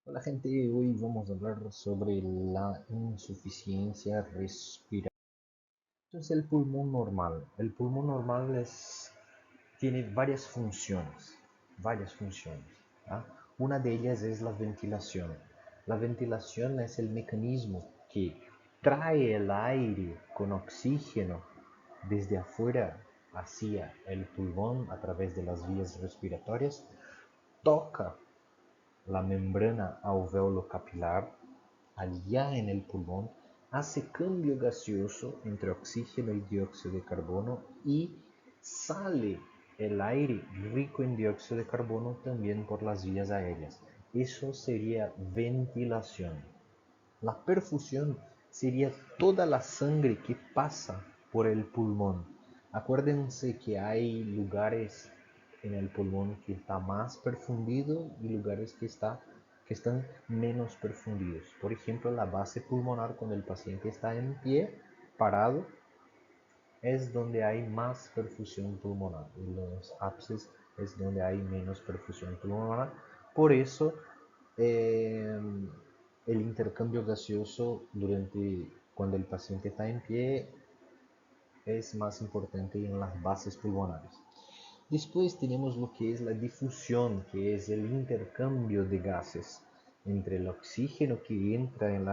Hola gente, hoy vamos a hablar sobre la insuficiencia respiratoria. Entonces el pulmón normal tiene varias funciones. ¿Ah? Una de ellas es la ventilación. La ventilación es el mecanismo que trae el aire con oxígeno desde afuera hacia el pulmón a través de las vías respiratorias, toca la membrana alveolo-capilar allá en el pulmón, hace cambio gaseoso entre oxígeno y dióxido de carbono y sale el aire rico en dióxido de carbono también por las vías aéreas. Eso sería ventilación. La perfusión sería toda la sangre que pasa por el pulmón. Acuérdense que hay lugares en el pulmón que está más perfundido y lugares que están menos perfundidos. Por ejemplo, la base pulmonar cuando el paciente está en pie, parado, es donde hay más perfusión pulmonar. Y los ápices es donde hay menos perfusión pulmonar. Por eso eh, el intercambio gaseoso cuando el paciente está en pie es más importante en las bases pulmonares. Después tenemos lo que es la difusión, que es el intercambio de gases entre el oxígeno que entra en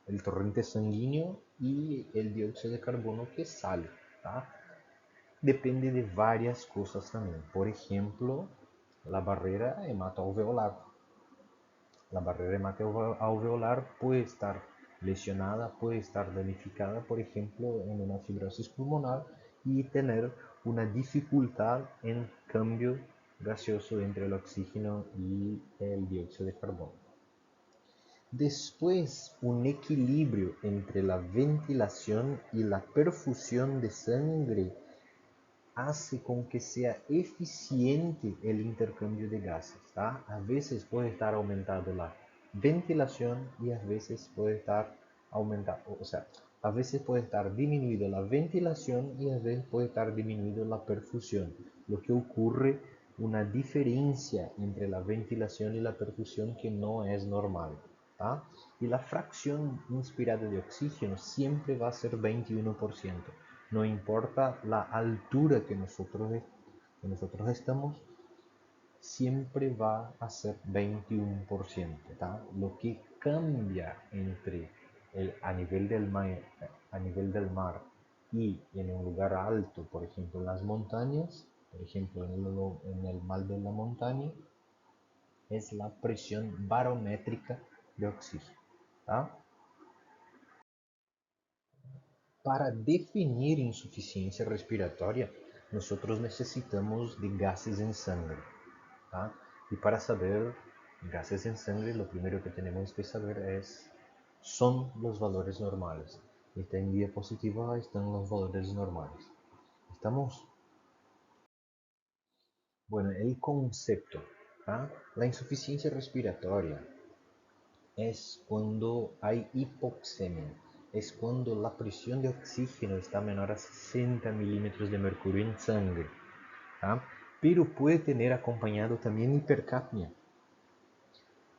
el torrente sanguíneo y el dióxido de carbono que sale. ¿Tá? Depende de varias cosas también. Por ejemplo, la barrera hematoalveolar. La barrera hematoalveolar puede estar lesionada, puede estar danificada, por ejemplo, en una fibrosis pulmonar y tener una dificultad en cambio gaseoso entre el oxígeno y el dióxido de carbono. Después, un equilibrio entre la ventilación y la perfusión de sangre hace con que sea eficiente el intercambio de gases. ¿Tá? A veces puede estar aumentando la ventilación y a veces puede estar aumentando, o sea, a veces puede estar disminuido la ventilación y a veces puede estar disminuido la perfusión. Lo que ocurre una diferencia entre la ventilación y la perfusión que no es normal. ¿Tá? Y la fracción inspirada de oxígeno siempre va a ser 21%. No importa la altura que nosotros estamos, siempre va a ser 21%. ¿tá? Lo que cambia a nivel del mar y en un lugar alto, por ejemplo en las montañas, por ejemplo en el mal de la montaña, es la presión barométrica de oxígeno. ¿tá? Para definir insuficiencia respiratoria, nosotros necesitamos de gases en sangre. ¿tá? Y para saber gases en sangre, lo primero que tenemos que saber son los valores normales. Está en diapositiva, están los valores normales. ¿Estamos? Bueno, el concepto. ¿tá? La insuficiencia respiratoria es cuando hay hipoxemia, es cuando la presión de oxígeno está menor a 60 milímetros de mercurio en sangre, ¿tá? Pero puede tener acompañado también hipercapnia.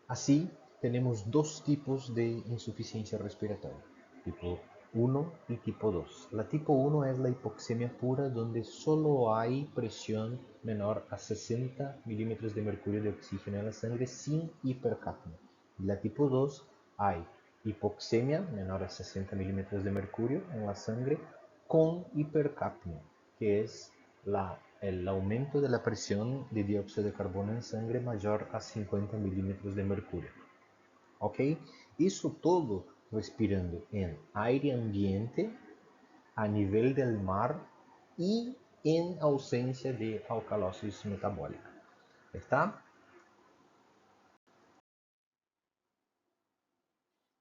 Así, tenemos dos tipos de insuficiencia respiratoria, tipo 1 y tipo 2. La tipo 1 es la hipoxemia pura, donde solo hay presión menor a 60 milímetros de mercurio de oxígeno en la sangre sin hipercapnia. Y la tipo 2 hay hipoxemia menor a 60 milímetros de mercurio en la sangre con hipercapnia, que es el aumento de la presión de dióxido de carbono en sangre mayor a 50 milímetros de mercurio. ¿Ok? Eso todo respirando en aire ambiente, a nivel del mar y en ausencia de alcalosis metabólica. ¿Está?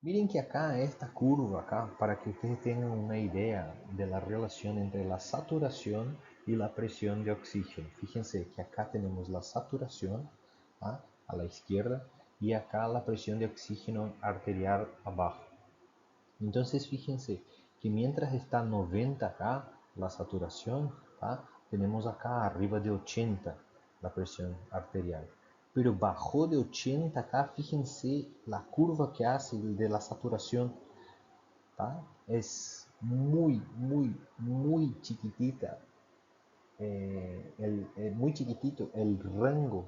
Miren que acá, esta curva acá, para que ustedes tengan una idea de la relación entre la saturación y la presión de oxígeno. Fíjense que acá tenemos la saturación ¿ah? a la izquierda y acá la presión de oxígeno arterial abajo. Entonces fíjense que mientras está 90 acá la saturación, ¿ah? tenemos acá arriba de 80. la presión arterial. Pero bajó de 80 acá, fíjense la curva que hace de la saturación, ¿tá? Es muy chiquitita, muy chiquitito el rango,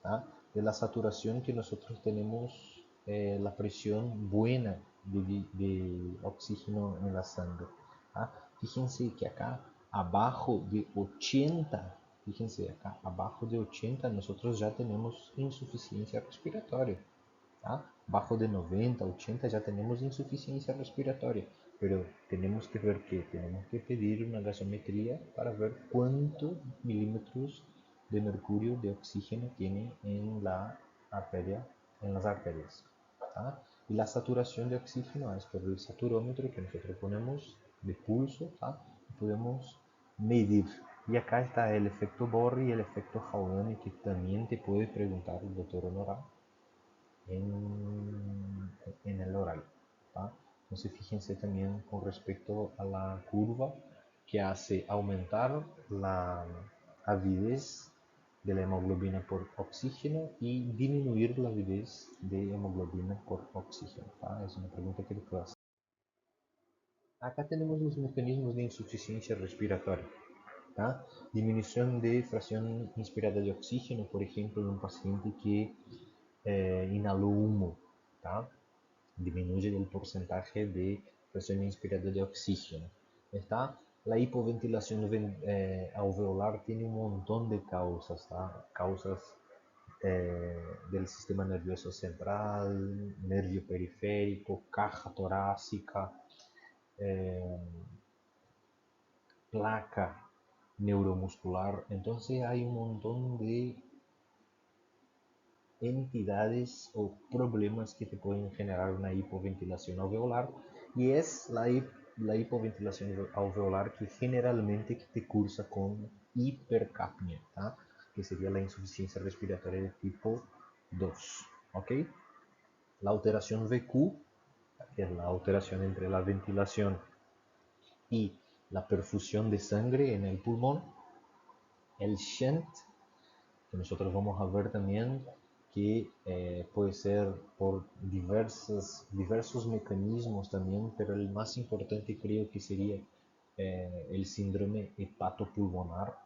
¿tá? De la saturación que nosotros tenemos, la presión buena de oxígeno en la sangre, ¿tá? Fíjense que acá abajo de 80, fíjense acá abajo de 80 nosotros ya tenemos insuficiencia respiratoria. ¿Ah? Bajo de 90, 80 ya tenemos insuficiencia respiratoria, pero tenemos que ver que tenemos que pedir una gasometría para ver cuántos milímetros de mercurio de oxígeno tiene en la arteria, en las arterias. ¿Ah? Y la saturación de oxígeno es por el saturómetro que nosotros ponemos de pulso, ¿ah? Podemos medir. Y acá está el efecto Borri y el efecto Hawley, que también te puede preguntar el doctor Honorar en el oral. ¿Tá? Entonces fíjense también con respecto a la curva que hace aumentar la avidez de la hemoglobina por oxígeno y disminuir la avidez de hemoglobina por oxígeno. ¿Tá? Es una pregunta que le puedo hacer. Acá tenemos los mecanismos de insuficiencia respiratoria. ¿Tá? Disminución de fracción inspirada de oxígeno, por ejemplo, en un paciente que inhaló humo, ¿tá? Disminuye el porcentaje de presión inspirada de oxígeno. ¿Está? La hipoventilación alveolar tiene un montón de causas, ¿tá? Causas del sistema nervioso central, nervio periférico, caja torácica, eh, placa neuromuscular. Entonces hay un montón de entidades o problemas que te pueden generar una hipoventilación alveolar, y es la hipoventilación alveolar que generalmente te cursa con hipercapnia, ¿tá? Que sería la insuficiencia respiratoria de tipo 2. ¿Ok? La alteración VQ, que es la alteración entre la ventilación y la perfusión de sangre en el pulmón. El shunt, que nosotros vamos a ver también que puede ser por diversos mecanismos también, pero el más importante creo que sería el síndrome hepatopulmonar,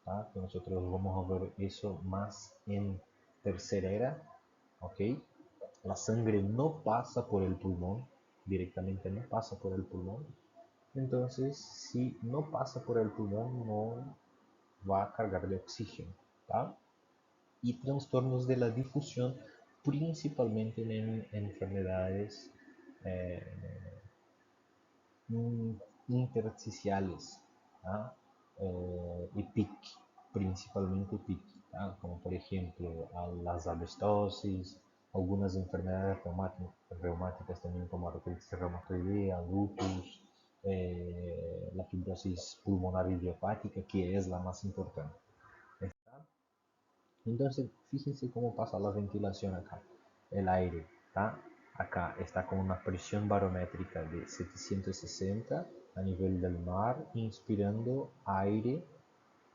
¿tá? Que nosotros vamos a ver eso más en tercera era, ¿ok? La sangre no pasa por el pulmón, directamente no pasa por el pulmón, entonces si no pasa por el pulmón no va a cargar de oxígeno, ¿tá? Y trastornos de la difusión, principalmente en enfermedades eh, intersticiales, ¿ah? Y PIC, principalmente PIC, ¿ah? Como por ejemplo las abestosis, algunas enfermedades reumáticas también como artritis reumatoidea, lupus, la fibrosis pulmonar idiopática, que es la más importante. Entonces, fíjense cómo pasa la ventilación acá. El aire, ¿tá? Acá está con una presión barométrica de 760 a nivel del mar, inspirando aire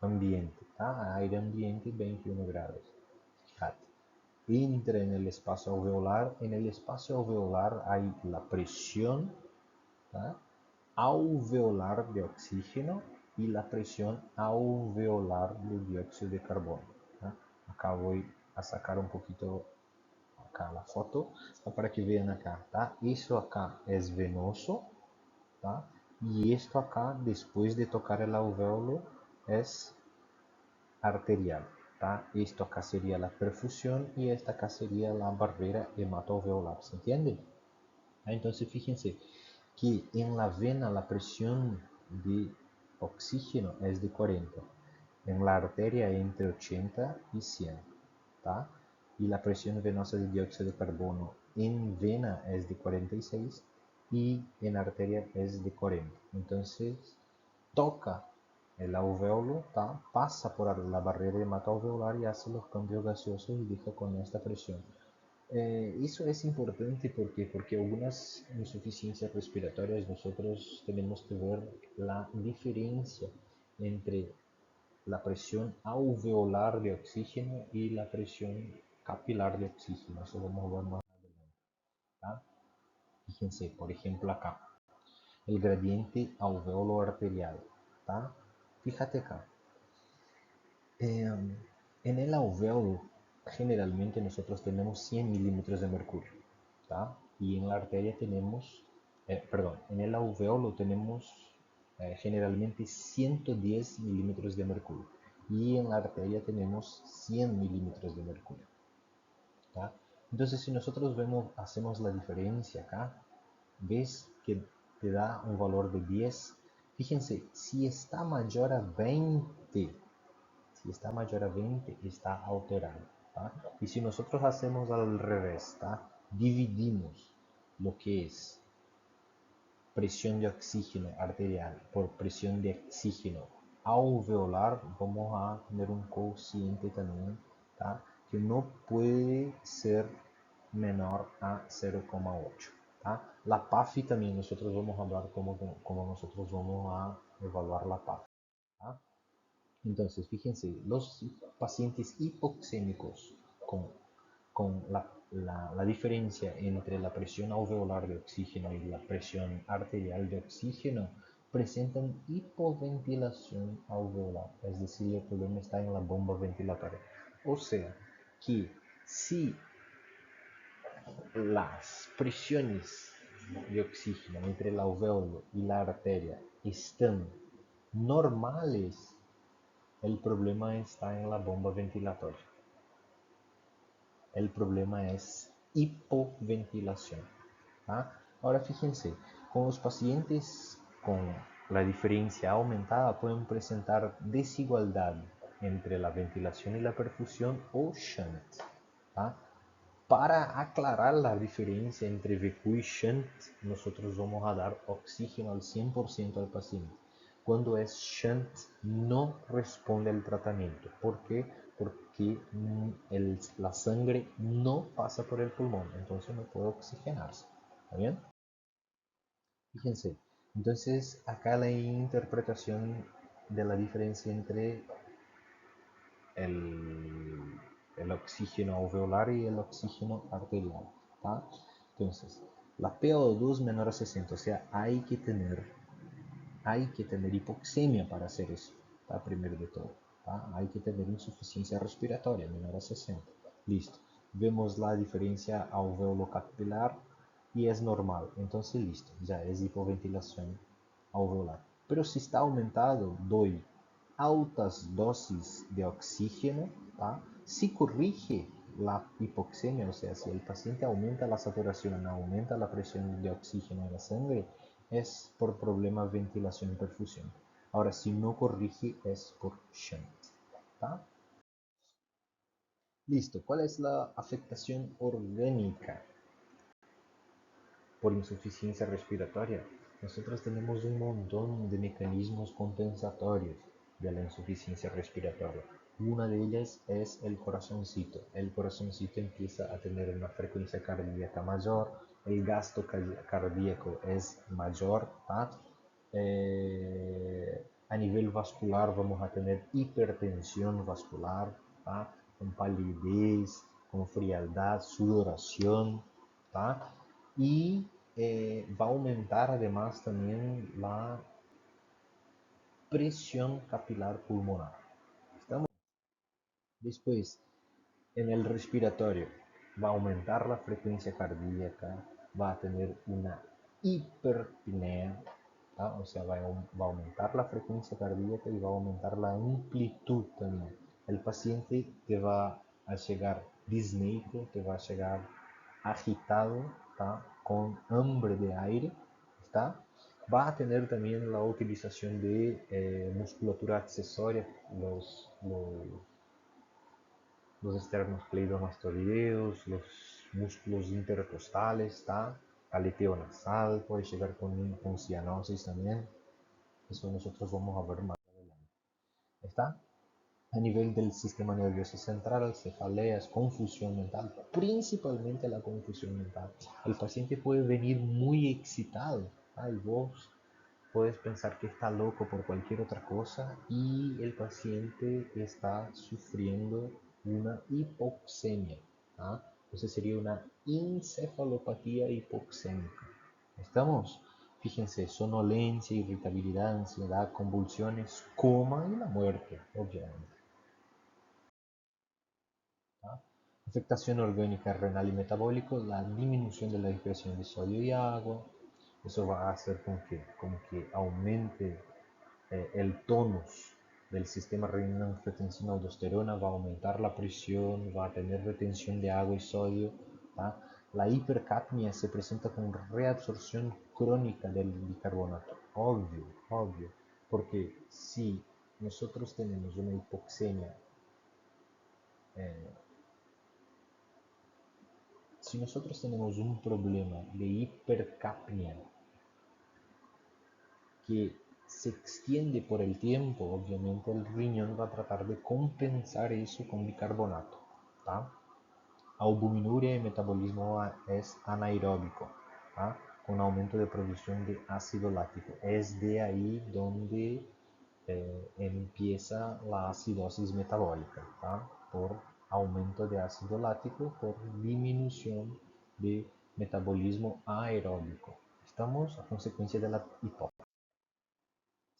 ambiente, ¿tá? Aire ambiente 21 grados. Fíjate. Entra en el espacio alveolar. En el espacio alveolar hay la presión, ¿tá? Alveolar de oxígeno y la presión alveolar de dióxido de carbono, ¿tá? Acá voy a sacar un poquito acá la foto para que vean acá, ¿tá? Eso acá es venoso, ¿tá? Y esto acá, después de tocar el alveolo, es arterial, ¿tá? Esto acá sería la perfusión y esta acá sería la barrera hematoalveolar, ¿se entiende? Entonces fíjense que en la vena la presión de oxígeno es de 40, en la arteria entre 80 y 100, ¿tá? Y la presión venosa de dióxido de carbono en vena es de 46 y en arteria es de 40. Entonces toca el alveolo, ¿tá? Pasa por la barrera hematoalveolar y hace los cambios gaseosos y deja con esta presión. Eso es importante porque algunas insuficiencias respiratorias nosotros tenemos que ver la diferencia entre la presión alveolar de oxígeno y la presión capilar de oxígeno. Eso vamos a ver más adelante. ¿Tá? Fíjense, por ejemplo, acá, el gradiente alveolo arterial. ¿Tá? Fíjate acá. En el alveolo, generalmente nosotros tenemos 100 milímetros de mercurio. ¿Tá? Y en la arteria tenemos, en el alveolo tenemos generalmente 110 milímetros de mercurio. Y en la arteria tenemos 100 milímetros de mercurio. ¿Tá? Entonces, si nosotros hacemos la diferencia acá, ves que te da un valor de 10. Fíjense, si está mayor a 20, está alterado. ¿Tá? Y si nosotros hacemos al revés, ¿tá? Dividimos lo que es presión de oxígeno arterial por presión de oxígeno alveolar, vamos a tener un cociente también, ¿tá? Que no puede ser menor a 0,8. ¿Tá? La PAFI también, nosotros vamos a hablar cómo nosotros vamos a evaluar la PAFI. ¿Tá? Entonces, fíjense, los pacientes hipoxémicos con la diferencia entre la presión alveolar de oxígeno y la presión arterial de oxígeno presentan hipoventilación alveolar, es decir, el problema está en la bomba ventilatoria. O sea, que si las presiones de oxígeno entre el alveolo y la arteria están normales, el problema está en la bomba ventilatoria. El problema es hipoventilación. ¿Ah? Ahora fíjense, con los pacientes con la diferencia aumentada pueden presentar desigualdad entre la ventilación y la perfusión o shunt. ¿Ah? Para aclarar la diferencia entre VQ y shunt, nosotros vamos a dar oxígeno al 100% al paciente. Cuando es shunt, no responde al tratamiento. ¿Por qué? Porque la sangre no pasa por el pulmón, entonces no puede oxigenarse. ¿Está bien? Fíjense, entonces acá la interpretación de la diferencia entre el oxígeno alveolar y el oxígeno arterial. ¿Tá? Entonces, la PO2 menor a 60, o sea, hay que tener hipoxemia para hacer eso, ¿tá? Primero de todo. ¿Tá? Hay que tener insuficiencia respiratoria menor a 60. Listo. Vemos la diferencia alveolo-capilar y es normal. Entonces, listo, ya es hipoventilación alveolar. Pero si está aumentado, doy altas dosis de oxígeno, ¿tá? Si corrige la hipoxemia, o sea, si el paciente aumenta la saturación, aumenta la presión de oxígeno en la sangre, es por problema ventilación y perfusión. Ahora, si no corrige, es por shunt. ¿Tá? Listo. ¿Cuál es la afectación orgánica por insuficiencia respiratoria? Nosotros tenemos un montón de mecanismos compensatorios de la insuficiencia respiratoria. Una de ellas es el corazoncito. El corazoncito empieza a tener una frecuencia cardíaca mayor, el gasto cardíaco es mayor. ¿tá? A nivel vascular vamos a tener hipertensión vascular, ¿tá? Con palidez, con frialdad, sudoración. ¿Tá? Y va a aumentar además también la presión capilar pulmonar. ¿Estamos? Después, en el respiratorio, va a aumentar la frecuencia cardíaca, va a tener una hiperpnea, ¿tá? O sea, va a aumentar la frecuencia cardíaca y va a aumentar la amplitud también. El paciente te va a llegar disneico, te va a llegar agitado, ¿tá? Con hambre de aire, ¿está? Va a tener también la utilización de musculatura accesoria, los esternocleidomastoideos, los músculos intercostales, ¿está? Aleteo nasal, puede llegar con cianosis también. Eso nosotros vamos a ver más adelante. ¿Está? A nivel del sistema nervioso central, cefaleas, confusión mental, principalmente la confusión mental. El paciente puede venir muy excitado. Ay, vos puedes pensar que está loco por cualquier otra cosa y el paciente está sufriendo una hipoxemia. ¿Ah? Entonces sería una encefalopatía hipoxémica. ¿Estamos? Fíjense, sonolencia, irritabilidad, ansiedad, convulsiones, coma y la muerte, obviamente. ¿Ah? Afectación orgánica renal y metabólico, la disminución de la dispersión de sodio y agua. Eso va a hacer con que aumente el tonus del sistema renina-angiotensina-aldosterona, va a aumentar la presión, va a tener retención de agua y sodio. ¿Ah? La hipercapnia se presenta con reabsorción crónica del bicarbonato. Obvio, obvio. Porque si nosotros tenemos una hipoxemia, eh, si nosotros tenemos un problema de hipercapnia que se extiende por el tiempo, obviamente el riñón va a tratar de compensar eso con bicarbonato. ¿Tá? Albuminuria y metabolismo es anaeróbico, ¿tá? Con aumento de producción de ácido láctico. Es de ahí donde empieza la acidosis metabólica, ¿tá? Por aumento de ácido láctico, por disminución de metabolismo aeróbico. Estamos a consecuencia de la hipóxia.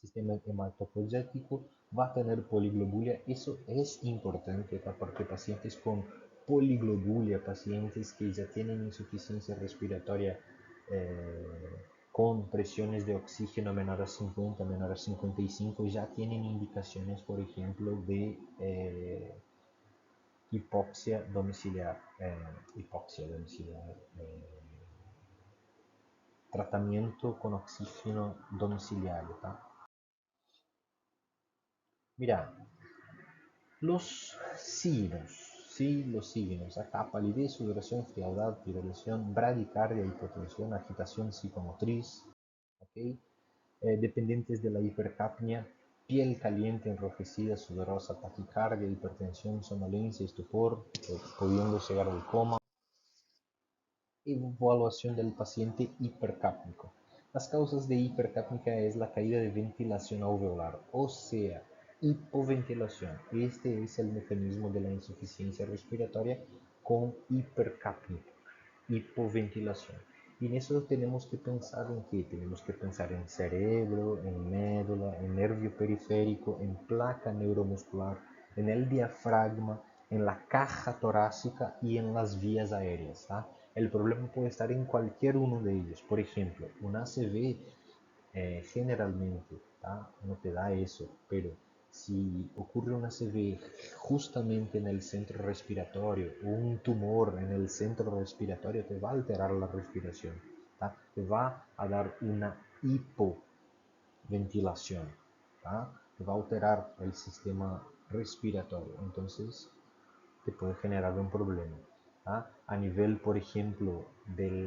Sistema hematopoyético va a tener poliglobulia. Eso es importante porque pacientes con poliglobulia, pacientes que ya tienen insuficiencia respiratoria con presiones de oxígeno menor a 50, menor a 55, ya tienen indicaciones, por ejemplo, de hipoxia domiciliar. Hipoxia domiciliar. Tratamiento con oxígeno domiciliario. ¿Tá? Mira, los signos, sí, los signos, acá palidez, sudoración, frialdad, pirolación, bradicardia, hipotensión, agitación psicomotriz, ¿ok? Dependientes de la hipercapnia, piel caliente, enrojecida, sudorosa, taquicardia, hipertensión, somnolencia, estupor, pudiendo llegar al coma. Evaluación del paciente hipercápnico. Las causas de hipercápnica es la caída de ventilación alveolar, o sea, hipoventilación. Este es el mecanismo de la insuficiencia respiratoria con hipercápnica, hipoventilación. Y en eso tenemos que pensar en qué? Tenemos que pensar en cerebro, en médula, en nervio periférico, en placa neuromuscular, en el diafragma, en la caja torácica y en las vías aéreas. ¿Tá? El problema puede estar en cualquier uno de ellos. Por ejemplo, un ACV generalmente no te da eso, pero si ocurre un ACV justamente en el centro respiratorio o un tumor en el centro respiratorio, te va a alterar la respiración, ¿tá? Te va a dar una hipoventilación, ¿tá? Te va a alterar el sistema respiratorio, entonces te puede generar un problema. ¿Ah? A nivel, por ejemplo, del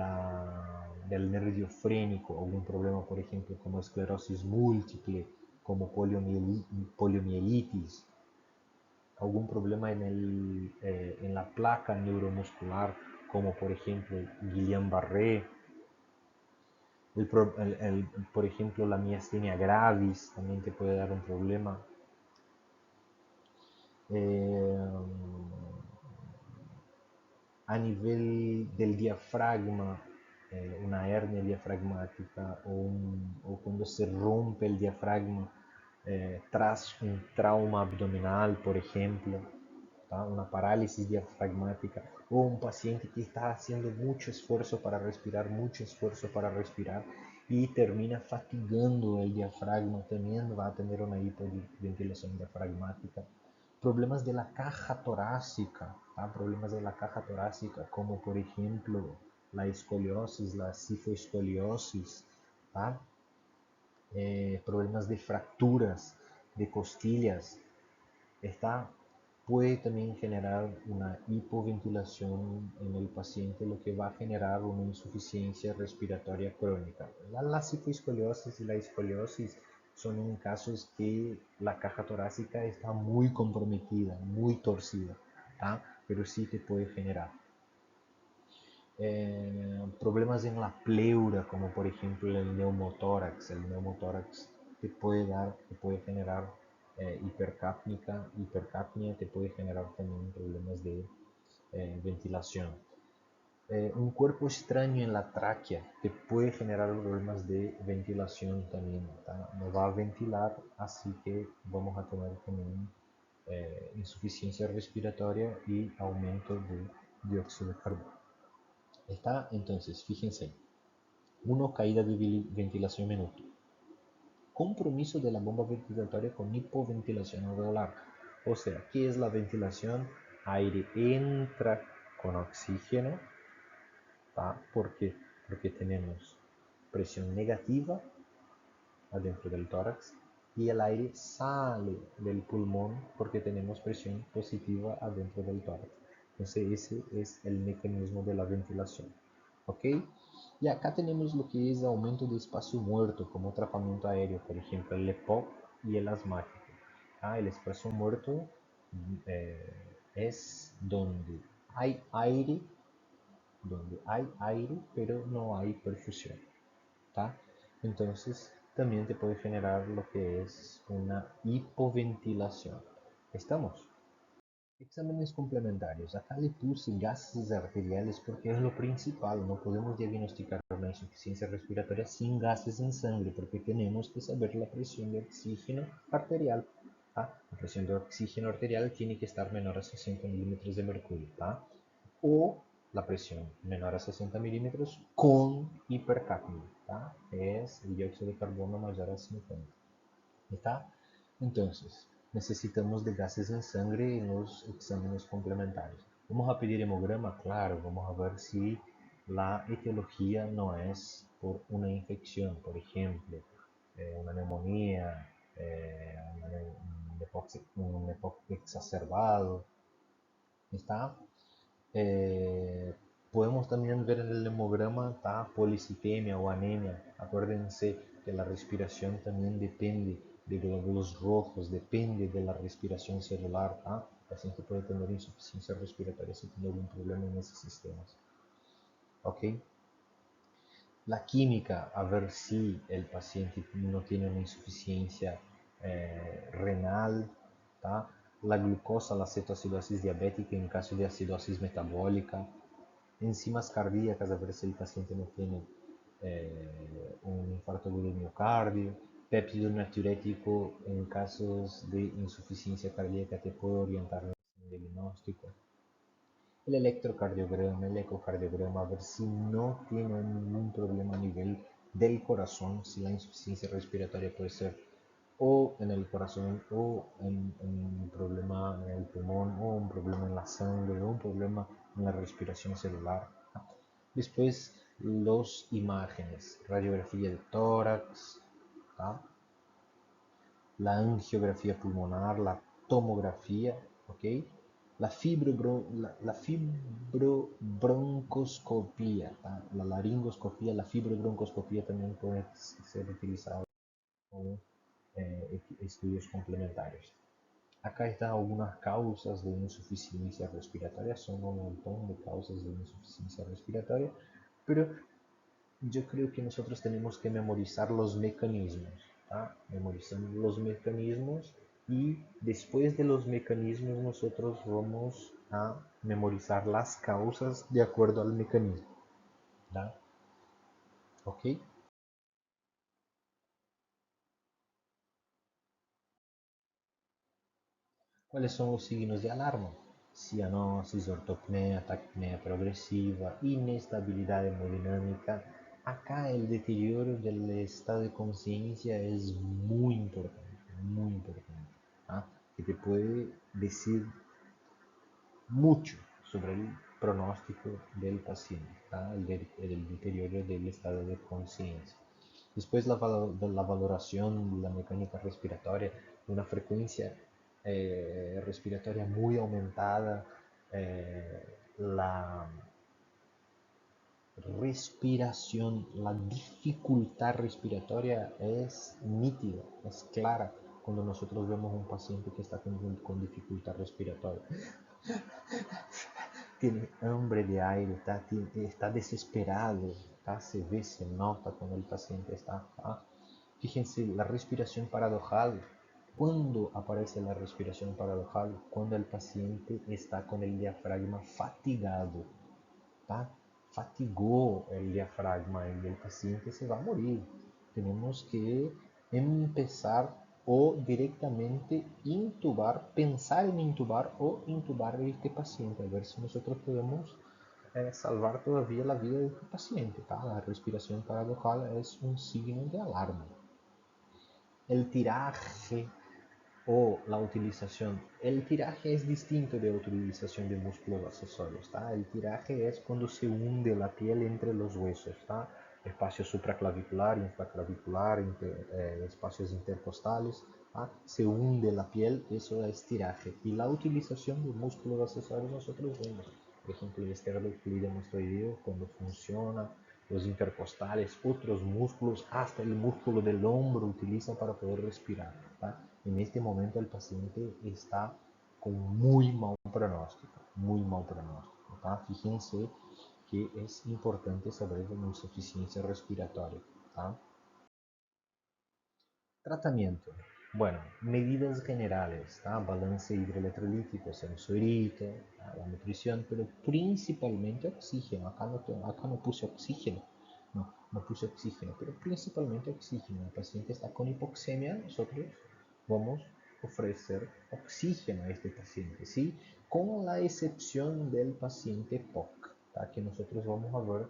nervio frénico, algún problema, por ejemplo, como esclerosis múltiple, como poliomielitis, algún problema en la placa neuromuscular, como por ejemplo Guillain-Barré, por ejemplo la miastenia gravis también te puede dar un problema. Eh, a nivel del diafragma, una hernia diafragmática o cuando se rompe el diafragma tras un trauma abdominal, por ejemplo, ¿tá? Una parálisis diafragmática o un paciente que está haciendo mucho esfuerzo para respirar, y termina fatigando el diafragma, también va a tener una hipoventilación diafragmática. Problemas de la caja torácica, problemas de la caja torácica como por ejemplo la escoliosis, la cifoescoliosis, problemas de fracturas de costillas, esta puede también generar una hipoventilación en el paciente, lo que va a generar una insuficiencia respiratoria crónica. La cifoescoliosis y la escoliosis son en casos que la caja torácica está muy comprometida, muy torcida, ¿tá? Pero sí te puede generar. problemas en la pleura, como por ejemplo el neumotórax. El neumotórax te puede generar hipercapnia, te puede generar también problemas de ventilación. Un cuerpo extraño en la tráquea te puede generar problemas de ventilación también, ¿tá? No va a ventilar, así que vamos a tener también insuficiencia respiratoria y aumento de dióxido de carbono. Está entonces, fíjense, uno, caída de ventilación minuto. Compromiso de la bomba ventilatoria con hipoventilación alveolar. O sea, ¿qué es la ventilación? Aire entra con oxígeno, ¿tá? ¿Por qué? Porque tenemos presión negativa adentro del tórax y el aire sale del pulmón porque tenemos presión positiva adentro del tórax. Entonces ese es el mecanismo de la ventilación. ¿Ok? Y acá tenemos lo que es aumento de espacio muerto como atrapamiento aéreo, por ejemplo el EPOC y el asmático. El espacio muerto es donde hay aire pero no hay perfusión. ¿Tá? Entonces también te puede generar lo que es una hipoventilación. ¿Estamos? Exámenes complementarios. Acá le puse gases arteriales porque es lo principal. No podemos diagnosticar una insuficiencia respiratoria sin gases en sangre porque tenemos que saber la presión de oxígeno arterial. La presión de oxígeno arterial tiene que estar menor a 60 milímetros de mercurio. O la presión menor a 60 milímetros con hipercapnia, es el dióxido de carbono mayor a 50. ¿Está? Entonces, necesitamos de gases en sangre en los exámenes complementarios. Vamos a pedir hemograma, claro, vamos a ver si la etiología no es por una infección, por ejemplo, una neumonía, un EPOC exacerbado. ¿Está? Eh, Podemos también ver en el hemograma policitemia o anemia. Acuérdense que la respiración también depende de glóbulos rojos, depende de la respiración celular. El paciente puede tener insuficiencia respiratoria si tiene algún problema en esos sistemas. ¿Ok? La química, a ver si el paciente no tiene una insuficiencia renal. ¿Tá? La glucosa, la cetoacidosis diabética en caso de acidosis metabólica. Enzimas cardíacas, a ver si el paciente no tiene un infarto agudo de miocardio. Péptido natriurético en casos de insuficiencia cardíaca te puede orientar en el diagnóstico. El electrocardiograma, el ecocardiograma, a ver si no tiene ningún problema a nivel del corazón, si la insuficiencia respiratoria puede ser o en el corazón o en un problema en el pulmón o un problema en la sangre o un problema en la respiración celular. Después los imágenes, radiografía de tórax, ¿tá? La angiografía pulmonar, la tomografía, ¿ok? La fibrobroncoscopía, ¿tá? La laringoscopía, la fibrobroncoscopía también puede ser utilizada como estudios complementarios. Acá están algunas causas de insuficiencia respiratoria, son un montón de causas de insuficiencia respiratoria, pero yo creo que nosotros tenemos que memorizar los mecanismos, memorizando los mecanismos y después de los mecanismos nosotros vamos a memorizar las causas de acuerdo al mecanismo, ¿tá? ¿Ok? ¿Cuáles son los signos de alarma? Cianosis, ortopnea, taquipnea progresiva, inestabilidad hemodinámica. Acá el deterioro del estado de conciencia es muy importante, que te puede decir mucho sobre el pronóstico del paciente, el deterioro del estado de conciencia. Después la valoración de la mecánica respiratoria, una frecuencia respiratoria muy aumentada, la respiración, la dificultad respiratoria es nítida, es clara cuando nosotros vemos un paciente que está con dificultad respiratoria. tiene hambre de aire, está desesperado, ¿tá? Se ve, se nota cuando el paciente está. ¿Tá? Fíjense, la respiración paradojal. ¿Cuándo aparece la respiración paradojal? Cuando el paciente está con el diafragma fatigado. ¿Tá? Fatigó el diafragma y el paciente se va a morir. Tenemos que empezar o directamente intubar, pensar en intubar o intubar a este paciente, a ver si nosotros podemos salvar todavía la vida del paciente. ¿Tá? La respiración paradojal es un signo de alarma. El tiraje o la utilización. El tiraje es distinto de la utilización de músculos accesorios. ¿Tá? El tiraje es cuando se hunde la piel entre los huesos. ¿Tá? Espacio supraclavicular, infraclavicular, espacios intercostales. ¿Tá? Se hunde la piel, eso es tiraje. Y la utilización de músculos accesorios nosotros vemos. Por ejemplo, el esternocleidomastoideo cuando funciona, los intercostales, otros músculos, hasta el músculo del hombro utiliza para poder respirar. ¿Tá? En este momento el paciente está con muy mal pronóstico, muy mal pronóstico. ¿Tá? Fíjense que es importante saber de la insuficiencia respiratoria. ¿Tá? Tratamiento. Bueno, medidas generales, ¿tá? Balance hidroelectrolítico, sensorito, ¿tá? La nutrición, pero principalmente oxígeno. Acá no puse oxígeno, no puse oxígeno, pero principalmente oxígeno. El paciente está con hipoxemia, nosotros vamos a ofrecer oxígeno a este paciente, ¿sí? Con la excepción del paciente POC, ¿tá? Que nosotros vamos a ver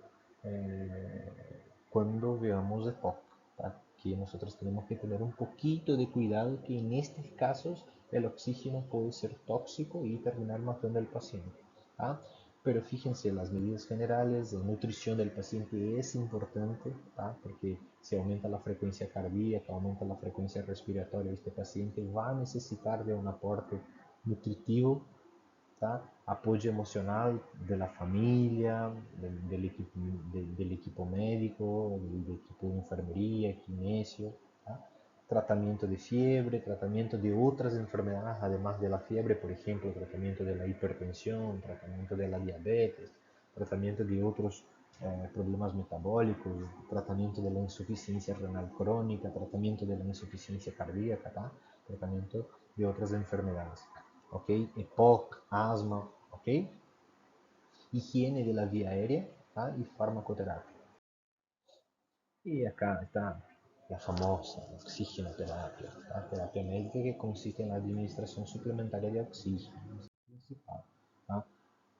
cuando veamos de POC. ¿Tá? Que nosotros tenemos que tener un poquito de cuidado que en estos casos el oxígeno puede ser tóxico y terminar matando al paciente. ¿Tá? Pero fíjense, las medidas generales, la nutrición del paciente es importante, ¿tá? Porque si aumenta la frecuencia cardíaca, aumenta la frecuencia respiratoria, este paciente va a necesitar de un aporte nutritivo, ¿tá? Apoyo emocional de la familia, del equipo médico, del equipo de enfermería, kinesio, ¿tá? Tratamiento de fiebre, tratamiento de otras enfermedades, además de la fiebre, por ejemplo, tratamiento de la hipertensión, tratamiento de la diabetes, tratamiento de otros problemas metabólicos, tratamiento de la insuficiencia renal crónica, tratamiento de la insuficiencia cardíaca, ¿tá? Tratamiento de otras enfermedades. ¿Ok? EPOC, asma, ¿ok? Higiene de la vía aérea, ¿tá? Y farmacoterapia. Y acá está la famosa oxigenoterapia, la terapia médica que consiste en la administración suplementaria de oxígeno. Principal, ¿tá?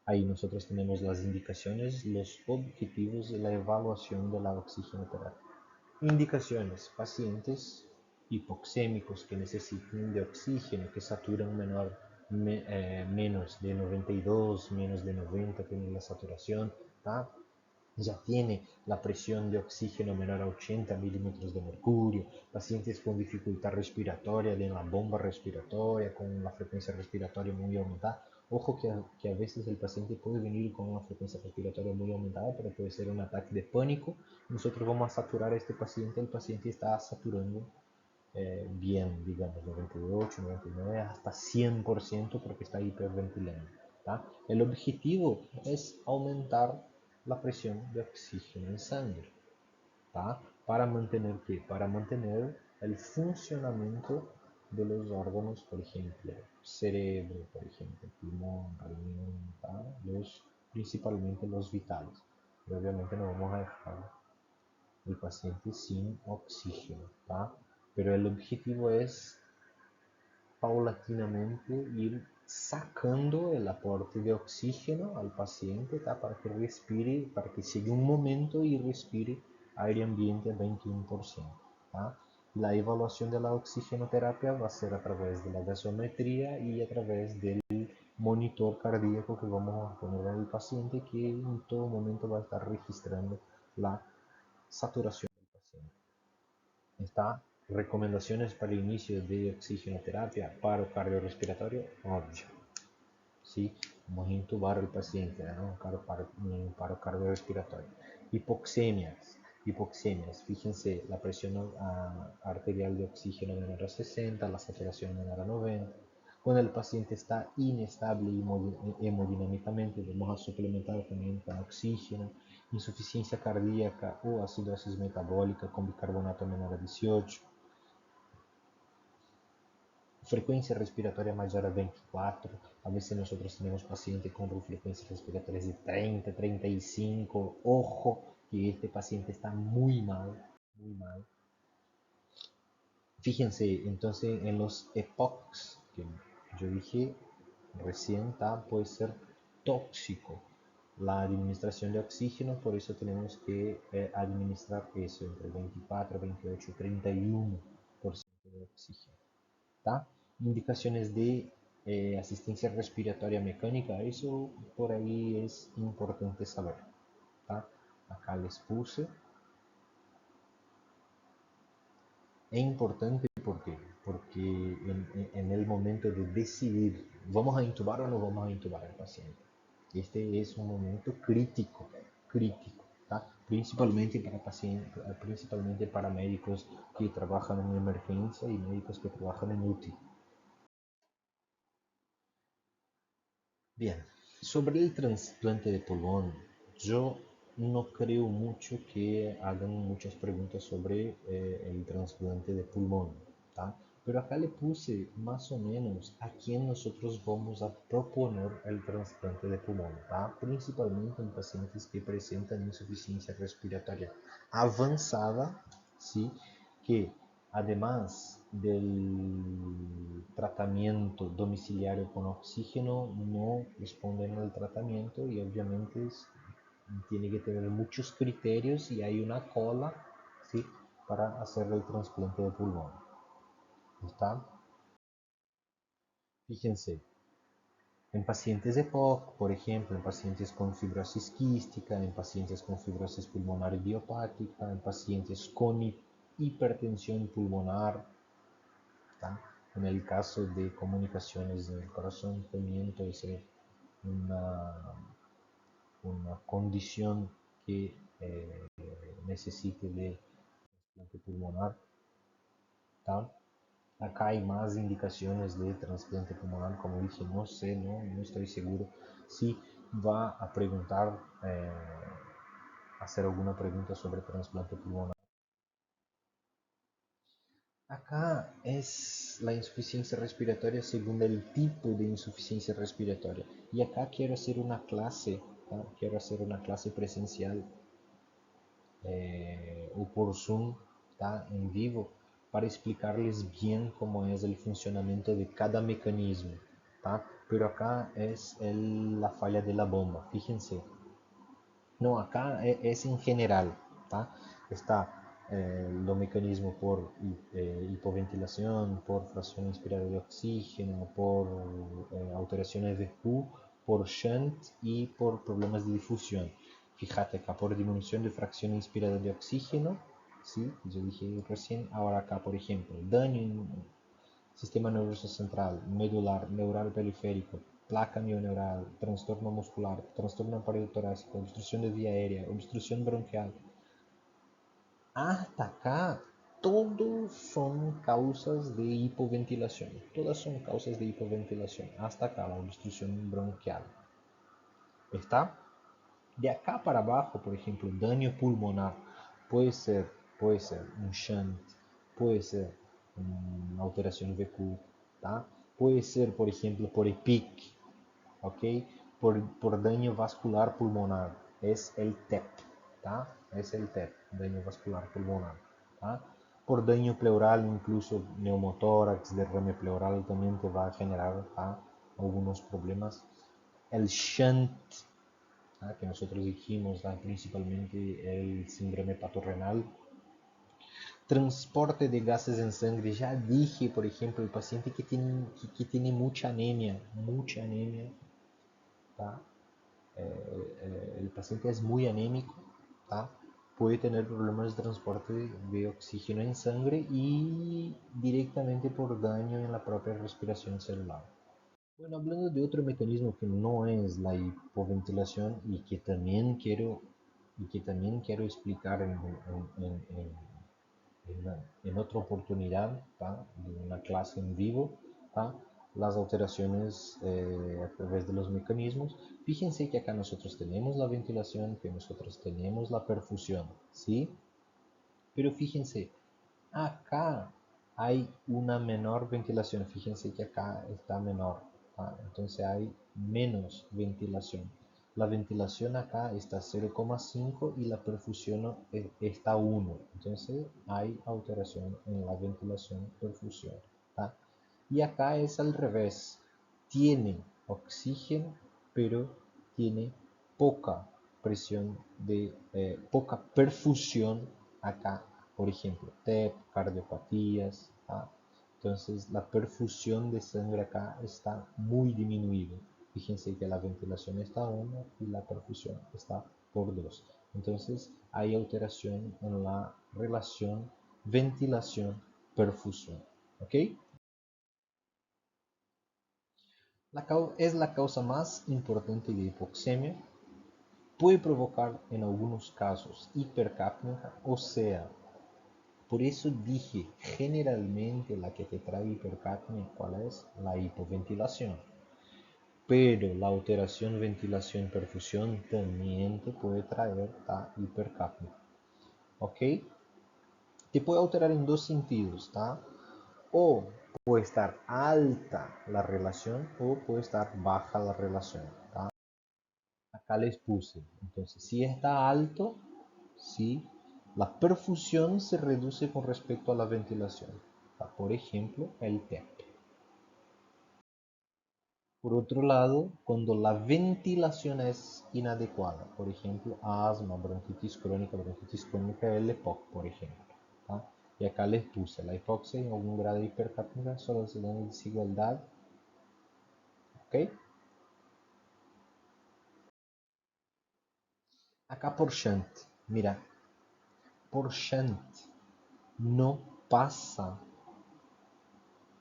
Ahí nosotros tenemos las indicaciones, los objetivos de la evaluación de la oxigenoterapia. Indicaciones: pacientes hipoxémicos que necesiten de oxígeno, que saturan menos de 92, menos de 90 tiene la saturación, ¿tá? Ya tiene la presión de oxígeno menor a 80 milímetros de mercurio, pacientes con dificultad respiratoria, de la bomba respiratoria, con la frecuencia respiratoria muy aumentada. Ojo que a veces el paciente puede venir con una frecuencia respiratoria muy aumentada, pero puede ser un ataque de pánico. Nosotros vamos a saturar a este paciente, el paciente está saturando bien, digamos, 98, 99, hasta 100% porque está hiperventilando. ¿Tá? El objetivo es aumentar la presión de oxígeno en sangre. ¿Tá? ¿Para mantener qué? Para mantener el funcionamiento de los órganos, por ejemplo, cerebro, por ejemplo, pulmón, riñón, ¿tá? Principalmente los vitales. Y obviamente no vamos a dejar el paciente sin oxígeno, ¿tá? Pero el objetivo es paulatinamente ir sacando el aporte de oxígeno al paciente, ¿tá? Para que respire, para que llegue un momento y respire aire ambiente a 21%. ¿Tá? La evaluación de la oxigenoterapia va a ser a través de la gasometría y a través del monitor cardíaco que vamos a poner en el paciente, que en todo momento va a estar registrando la saturación del paciente. Está recomendaciones para el inicio de oxigenoterapia, paro cardiorrespiratorio, obvio. ¿Sí? Vamos a intubar al paciente, ¿no? Un paro cardiorrespiratorio. Hipoxemias, fíjense, la presión arterial de oxígeno menor a 60, la saturación menor a 90, Cuando el paciente está inestable hemodinámicamente, vamos a suplementar también con oxígeno, insuficiencia cardíaca o acidosis metabólica con bicarbonato menor a 18, frecuencia respiratoria mayor a 24. A veces nosotros tenemos pacientes con frecuencias respiratorias de 30, 35. Ojo, que este paciente está muy mal, muy mal. Fíjense, entonces en los EPOCs, que yo dije recién, puede ser tóxico la administración de oxígeno, por eso tenemos que administrar eso entre 24, 28 y 31% de oxígeno. ¿Tá? Indicaciones de asistencia respiratoria mecánica, eso por ahí es importante saber. ¿Tá? Acá les puse. Es importante porque en el momento de decidir, ¿vamos a intubar o no vamos a intubar al paciente? Este es un momento crítico, crítico, ¿tá? Principalmente para médicos que trabajan en emergencia y médicos que trabajan en UTI. Bien, sobre el trasplante de pulmón, yo no creo mucho que hagan muchas preguntas sobre el trasplante de pulmón, ¿tá? Pero acá le puse más o menos a quién nosotros vamos a proponer el trasplante de pulmón, ¿tá? Principalmente en pacientes que presentan insuficiencia respiratoria avanzada, ¿sí? Que además del tratamiento domiciliario con oxígeno, no responden al tratamiento y obviamente tiene que tener muchos criterios y hay una cola, ¿sí? Para hacer el trasplante de pulmón. ¿Está? Fíjense, en pacientes de POC, por ejemplo, en pacientes con fibrosis quística, en pacientes con fibrosis pulmonar idiopática, en pacientes con hipertensión pulmonar, ¿tá? En el caso de comunicaciones del corazón, también puede ser una, una condición que necesite de trasplante pulmonar. ¿Tá? Acá hay más indicaciones de trasplante pulmonar, como dije, no sé, no estoy seguro si va a preguntar, hacer alguna pregunta sobre trasplante pulmonar. Acá es la insuficiencia respiratoria según el tipo de insuficiencia respiratoria. Y acá quiero hacer una clase, ¿tá? Quiero hacer una clase presencial o por Zoom, ¿tá? En vivo, para explicarles bien cómo es el funcionamiento de cada mecanismo, ¿tá? Pero acá es la falla de la bomba, fíjense. No, acá es en general, ¿tá? Está los mecanismos por hipoventilación, por fracción inspirada de oxígeno, por alteraciones de Q, por shunt y por problemas de difusión. Fíjate acá, por disminución de fracción inspirada de oxígeno, ¿sí? Yo dije recién, ahora acá, por ejemplo, daño en sistema nervioso central, medular, neural periférico, placa mioneural, trastorno muscular, trastorno pared torácica, obstrucción de vía aérea, obstrucción bronquial. Hasta acá, todos son causas de hipoventilación. Todas son causas de hipoventilación. Hasta acá, la obstrucción bronquial. ¿Está? De acá para abajo, por ejemplo, daño pulmonar. Puede ser, puede ser un shunt, puede ser una alteración VQ, ¿tá? Puede ser, por ejemplo, por EPIC, ¿ok? Por daño vascular pulmonar, es el TEP, ¿tá? Es el TEP, daño vascular pulmonar, ¿tá? Por daño pleural, incluso neumotórax, derrame pleural también te va a generar, ¿tá? Algunos problemas. El shunt, que nosotros dijimos, principalmente el síndrome patorrenal. Transporte de gases en sangre, ya dije, por ejemplo, el paciente que tiene mucha anemia, ¿tá? El paciente es muy anémico, ¿tá? Puede tener problemas de transporte de oxígeno en sangre y directamente por daño en la propia respiración celular. Bueno, hablando de otro mecanismo que no es la hipoventilación y que también quiero explicar en otra oportunidad, ¿tá? De una clase en vivo, ¿tá? las alteraciones a través de los mecanismos. Fíjense que acá nosotros tenemos la ventilación, que nosotros tenemos la perfusión, ¿sí? Pero fíjense, acá hay una menor ventilación. Fíjense que acá está menor. Entonces hay menos ventilación. La ventilación acá está 0,5 y la perfusión está 1. Entonces hay alteración en la ventilación-perfusión. Y acá es al revés. Tiene oxígeno, pero tiene poca presión poca perfusión acá. Por ejemplo, TEP, cardiopatías. Entonces la perfusión de sangre acá está muy disminuida. Fíjense que la ventilación está 1 y la perfusión está por 2. Entonces hay alteración en la relación ventilación-perfusión. ¿Ok? Es la causa más importante de hipoxemia. Puede provocar en algunos casos hipercapnia, o sea, por eso dije, generalmente la que te trae hipercapnia, ¿cuál es? La hipoventilación. Pero la alteración ventilación-perfusión también te puede traer la hipercapnia. ¿Ok? Te puede alterar en dos sentidos, ¿tá? O puede estar alta la relación o puede estar baja la relación. ¿Tá? Acá les puse. Entonces, si está alto, sí, la perfusión se reduce con respecto a la ventilación. Por ejemplo, el TEP. Por otro lado, cuando la ventilación es inadecuada, por ejemplo, asma, bronquitis crónica, el EPOC, por ejemplo. ¿Tá? Y acá les puse la hipoxia en algún grado de hipercapnia, solo se da una desigualdad. ¿Ok? Acá por shunt, mira, por shunt no pasa,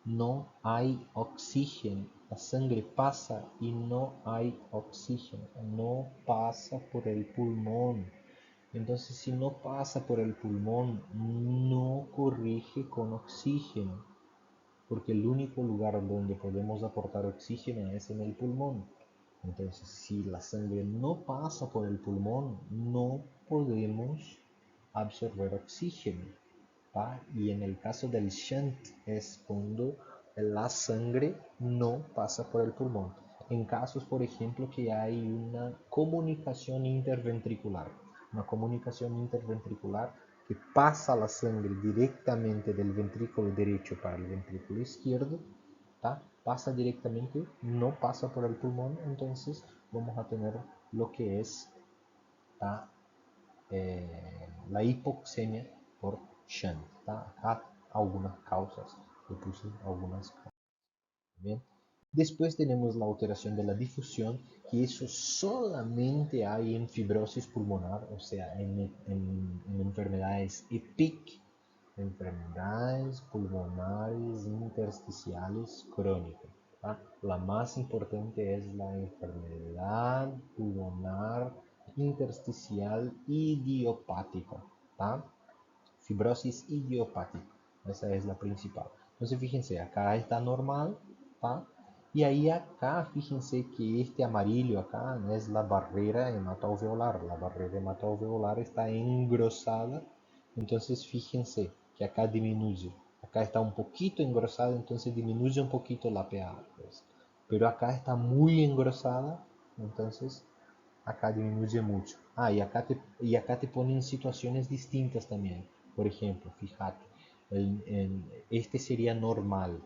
no hay oxígeno. La sangre pasa y no hay oxígeno, no pasa por el pulmón. Entonces, si no pasa por el pulmón, no corrige con oxígeno, porque el único lugar donde podemos aportar oxígeno es en el pulmón. Entonces, si la sangre no pasa por el pulmón, no podemos absorber oxígeno. Y en el caso del shunt es cuando la sangre no pasa por el pulmón. En casos, por ejemplo, que hay una comunicación interventricular, que pasa la sangre directamente del ventrículo derecho para el ventrículo izquierdo, pasa directamente, no pasa por el pulmón, entonces vamos a tener lo que es la hipoxemia por shunt. Acá algunas causas, le puse algunas causas. Bien. Después tenemos la alteración de la difusión, que eso solamente hay en fibrosis pulmonar, o sea, en enfermedades EPIC, enfermedades pulmonares intersticiales crónicas. La más importante es la enfermedad pulmonar intersticial idiopática. Fibrosis idiopática, esa es la principal. Entonces fíjense, acá está normal, ¿tá? Y ahí acá, fíjense que este amarillo acá es la barrera hematoalveolar. La barrera hematoalveolar está engrosada, entonces fíjense que acá disminuye. Acá está un poquito engrosada, entonces disminuye un poquito la PA. Pues. Pero acá está muy engrosada, entonces acá disminuye mucho. Y acá te ponen situaciones distintas también. Por ejemplo, fíjate, este sería normal,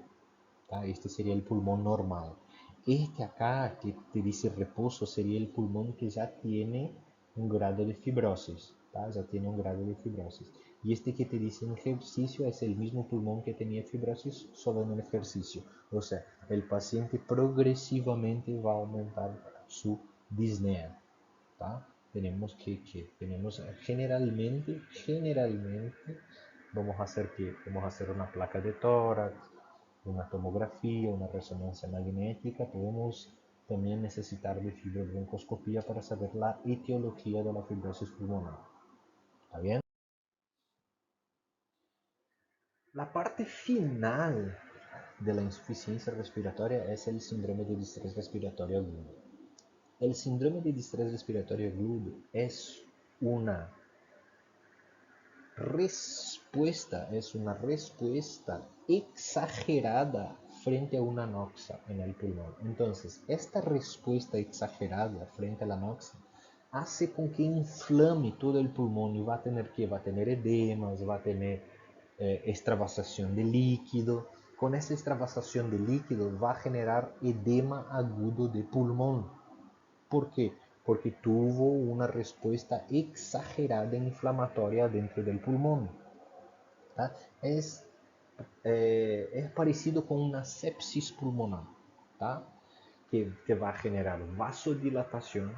¿tá? Este sería el pulmón normal. Este acá que te dice reposo sería el pulmón que ya tiene un grado de fibrosis, ¿tá? Ya tiene un grado de fibrosis. Y este que te dice en ejercicio es el mismo pulmón que tenía fibrosis solo en el ejercicio. O sea, el paciente progresivamente va a aumentar su disnea. Tenemos generalmente vamos a hacer una placa de tórax, una tomografía, una resonancia magnética. Podemos también necesitar de fibrobroncoscopía para saber la etiología de la fibrosis pulmonar. ¿Está bien? La parte final de la insuficiencia respiratoria es el síndrome de distrés respiratorio agudo. El síndrome de distrés respiratorio agudo es una respuesta exagerada frente a una anoxia en el pulmón. Entonces, esta respuesta exagerada frente a la anoxia hace con que inflame todo el pulmón y va a tener edemas, va a tener extravasación de líquido. Con esta extravasación de líquido va a generar edema agudo de pulmón. ¿Por qué? Porque tuvo una respuesta exagerada inflamatoria dentro del pulmón. ¿Tá? Es parecido con una sepsis pulmonar, ¿tá? que va a generar vasodilatación,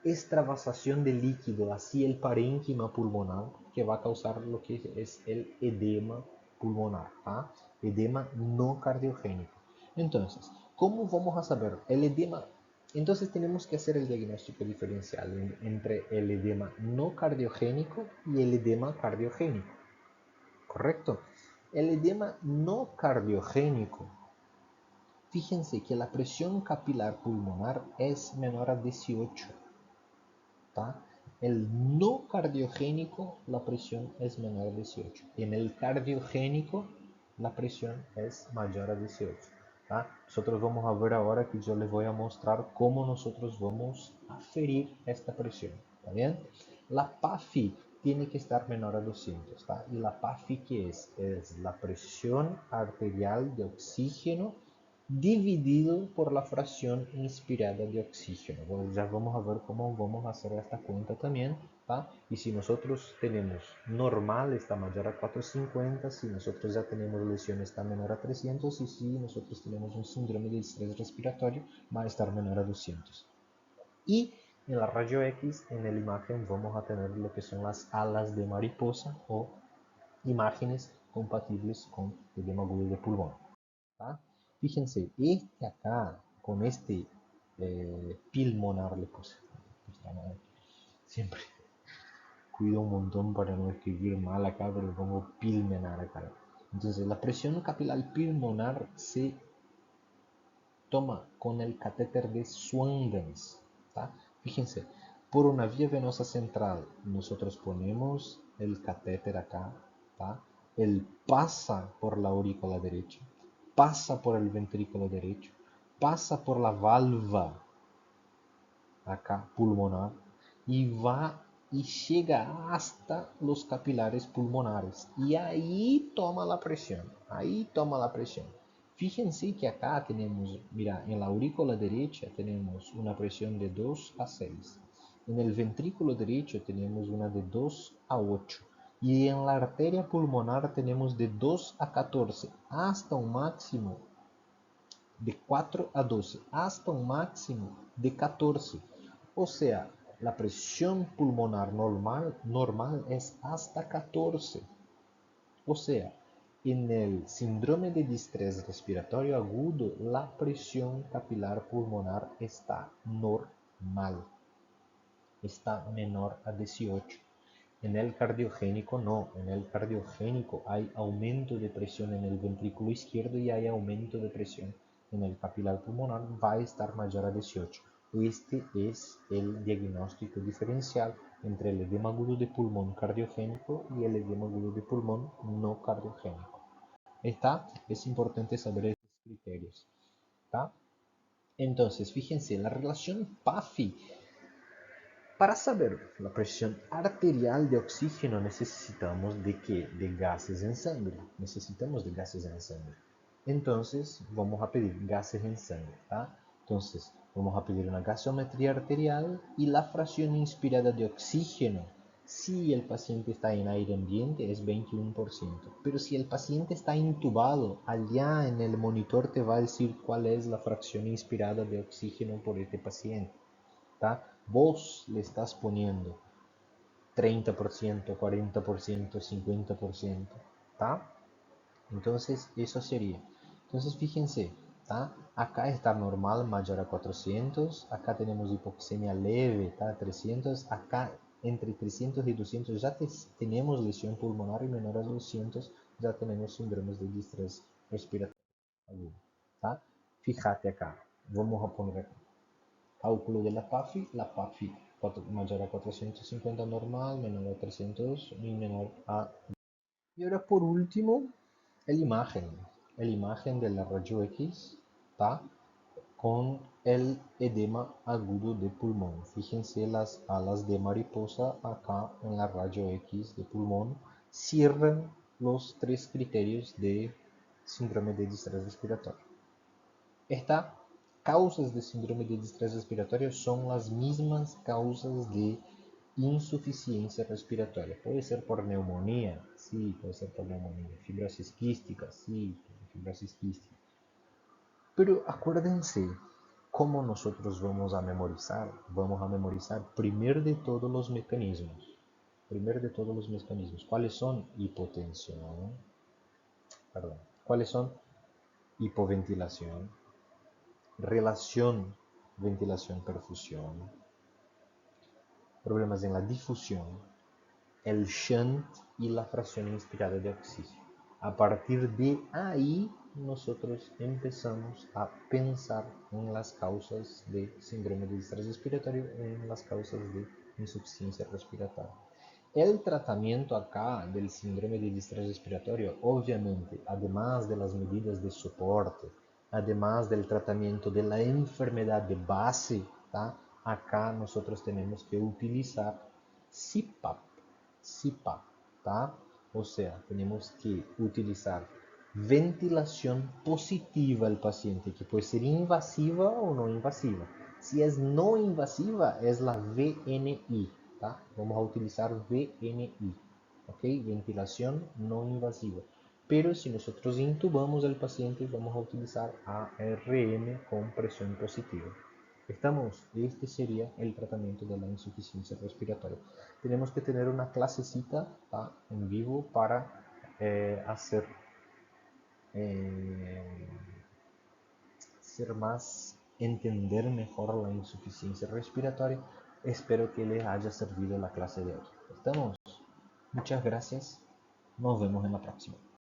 extravasación de líquido hacia el parénquima pulmonar, que va a causar lo que es el edema pulmonar, ¿tá? Edema no cardiogénico. Entonces, ¿cómo vamos a saber? El edema, entonces tenemos que hacer el diagnóstico diferencial entre el edema no cardiogénico y el edema cardiogénico. ¿Correcto? El edema no cardiogénico, fíjense que la presión capilar pulmonar es menor a 18. ¿Tá? El no cardiogénico, la presión es menor a 18. En el cardiogénico, la presión es mayor a 18. ¿Tá? Nosotros vamos a ver ahora que yo les voy a mostrar cómo nosotros vamos a aferir esta presión. ¿Está bien? La PAFI tiene que estar menor a 200. ¿Tá? Y la PAFI, ¿qué es? Es la presión arterial de oxígeno dividido por la fracción inspirada de oxígeno. Bueno, ya vamos a ver cómo vamos a hacer esta cuenta también, ¿tá? Y si nosotros tenemos normal está mayor a 450, si nosotros ya tenemos lesión está menor a 300 y si nosotros tenemos un síndrome de estrés respiratorio va a estar menor a 200. Y en la rayo X, en la imagen, vamos a tener lo que son las alas de mariposa o imágenes compatibles con edema agudo de pulmón. ¿Tá? Fíjense, este acá, con este pulmonar le puse. Siempre cuido un montón para no escribir mal acá, pero le pongo pulmonar acá. Entonces, la presión capilar pulmonar se toma con el catéter de Swengens. ¿Tá? Fíjense, por una vía venosa central, nosotros ponemos el catéter acá. ¿Tá? Él pasa por la aurícula derecha, pasa por el ventrículo derecho, pasa por la valva acá pulmonar y va y llega hasta los capilares pulmonares y ahí toma la presión, Fíjense que acá tenemos, mira, en la aurícula derecha tenemos una presión de 2 a 6, en el ventrículo derecho tenemos una de 2 a 8 y en la arteria pulmonar tenemos de 2 a 14 hasta un máximo de 4 a 12 hasta un máximo de 14. O sea, la presión pulmonar normal es hasta 14. O sea, en el síndrome de distrés respiratorio agudo, la presión capilar pulmonar está normal, está menor a 18. En el cardiogénico no, en el cardiogénico hay aumento de presión en el ventrículo izquierdo y hay aumento de presión en el capilar pulmonar, va a estar mayor a 18. Este es el diagnóstico diferencial entre el edema agudo de pulmón cardiogénico y el edema agudo de pulmón no cardiogénico. Es importante saber estos criterios. ¿Tá? Entonces, fíjense, la relación PAFI. Para saber la presión arterial de oxígeno necesitamos de qué? De gases en sangre. Necesitamos de gases en sangre. Entonces vamos a pedir gases en sangre. ¿Tá? Entonces vamos a pedir una gasometría arterial y la fracción inspirada de oxígeno. Si el paciente está en aire ambiente es 21%. Pero si el paciente está intubado, allá en el monitor te va a decir cuál es la fracción inspirada de oxígeno por este paciente. ¿Tá? Vos le estás poniendo 30%, 40%, 50%, ¿tá? Entonces, eso sería. Entonces, fíjense, ¿tá? Acá está normal, mayor a 400, acá tenemos hipoxemia leve, ¿tá? 300, acá entre 300 y 200 ya tenemos lesión pulmonar y menor a 200 ya tenemos síndromes de distrés respiratorio. agudo, ¿tá? Fíjate acá, vamos a poner acá. Cálculo de la PAFI mayor a 450 normal, menor a 300 y menor a... Y ahora por último, el imagen de la rayo X, ¿tá? Con el edema agudo de pulmón. Fíjense las alas de mariposa acá en la rayo X de pulmón. Cierran los tres criterios de síndrome de distrés respiratorio. Estas causas de síndrome de distrés respiratorio son las mismas causas de insuficiencia respiratoria. Puede ser por neumonía, sí, puede ser por neumonía. Fibrosis quística, sí, fibrosis quística. Pero acuérdense cómo nosotros vamos a memorizar. Vamos a memorizar primero de todos los mecanismos. Primero de todos los mecanismos. ¿Cuáles son? Hipotensión. Perdón. ¿Cuáles son? Hipoventilación. Relación ventilación-perfusión. Problemas en la difusión. El shunt y la fracción inspirada de oxígeno. A partir de ahí, nosotros empezamos a pensar en las causas de síndrome de distrés respiratorio, en las causas de insuficiencia respiratoria. El tratamiento acá del síndrome de distrés respiratorio, obviamente, además de las medidas de soporte, además del tratamiento de la enfermedad de base, ¿tá? Acá nosotros tenemos que utilizar CPAP, CPAP, ¿tá? O sea, tenemos que utilizar ventilación positiva al paciente, que puede ser invasiva o no invasiva. Si es no invasiva, es la VNI, ¿tá? Vamos a utilizar VNI, ¿ok? Ventilación no invasiva. Pero si nosotros intubamos al paciente, vamos a utilizar ARM con presión positiva. Este sería el tratamiento de la insuficiencia respiratoria. Tenemos que tener una clasecita, ¿tá? En vivo para hacer eh, entender mejor la insuficiencia respiratoria. Espero que les haya servido la clase de hoy. ¿Estamos? Muchas gracias. Nos vemos en la próxima.